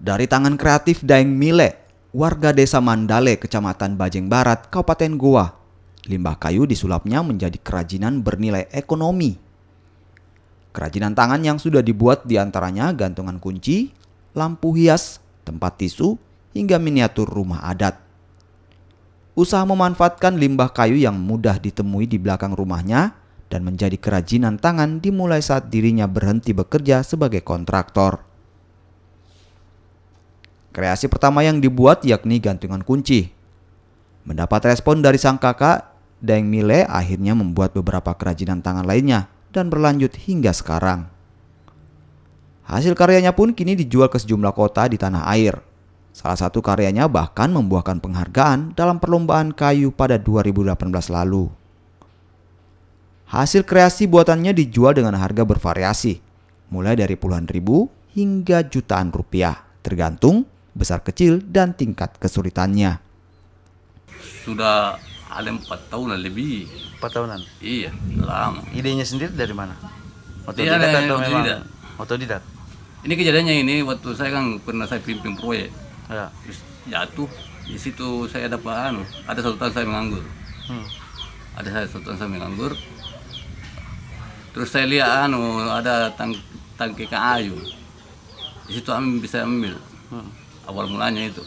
Dari tangan kreatif Daeng Mile, warga desa Mandale, kecamatan Bajeng Barat, Kabupaten Goa, limbah kayu disulapnya menjadi kerajinan bernilai ekonomi. Kerajinan tangan yang sudah dibuat diantaranya gantungan kunci, lampu hias, tempat tisu, hingga miniatur rumah adat. Usaha memanfaatkan limbah kayu yang mudah ditemui di belakang rumahnya dan menjadi kerajinan tangan dimulai saat dirinya berhenti bekerja sebagai kontraktor. Kreasi pertama yang dibuat yakni gantungan kunci. Mendapat respon dari sang kakak, Daeng Mile akhirnya membuat beberapa kerajinan tangan lainnya dan berlanjut hingga sekarang. Hasil karyanya pun kini dijual ke sejumlah kota di tanah air. Salah satu karyanya bahkan membuahkan penghargaan dalam perlombaan kayu pada 2018 lalu. Hasil kreasi buatannya dijual dengan harga bervariasi, mulai dari puluhan ribu hingga jutaan rupiah, tergantung besar kecil dan tingkat kesulitannya. Sudah ada 4 tahunan lebih. 4 tahunan? Iya, lama. Idenya sendiri dari mana? Iya, Otodidak atau otodidak. memang? Otodidak? Ini kejadiannya ini waktu saya kan pernah saya pimpin proyek. Ya. Terus jatuh, di situ saya dapat ada satu tahun saya menganggur. Ada satu tahun saya menganggur. Terus saya lihat ada tangki kayu. Di situ bisa ambil. Awal mulanya itu.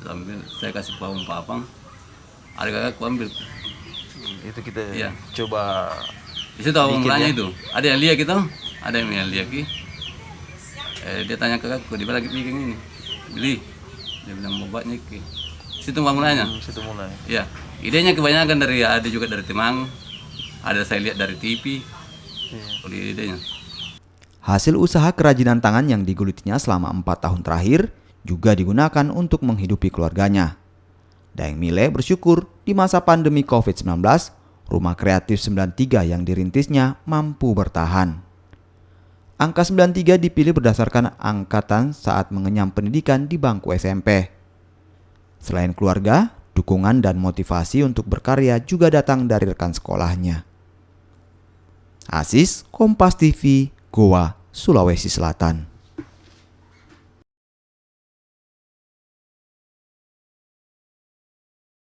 Sambil saya kasih papang, ada kakakku ambil. Itu kita Iya. coba. Di situ awal bikin mulanya ya? itu. Ada yang lihat gitu, ada yang lihat ki. Dia tanya ke kakakku, di mana lagi bikin ini? Beli. Dia bilang mau buatnya ki. Di situ awal mulanya. Situ mulai. Iya. Idenya kebanyakan ada juga dari Temang, ada saya lihat dari TV. Iya. Idenya. Hasil usaha kerajinan tangan yang digulitinya selama 4 tahun terakhir juga digunakan untuk menghidupi keluarganya. Daeng Mile bersyukur di masa pandemi COVID-19, Rumah Kreatif 93 yang dirintisnya mampu bertahan. Angka 93 dipilih berdasarkan angkatan saat mengenyam pendidikan di bangku SMP. Selain keluarga, dukungan dan motivasi untuk berkarya juga datang dari rekan sekolahnya. Asis, Kompas TV, Goa, Sulawesi Selatan.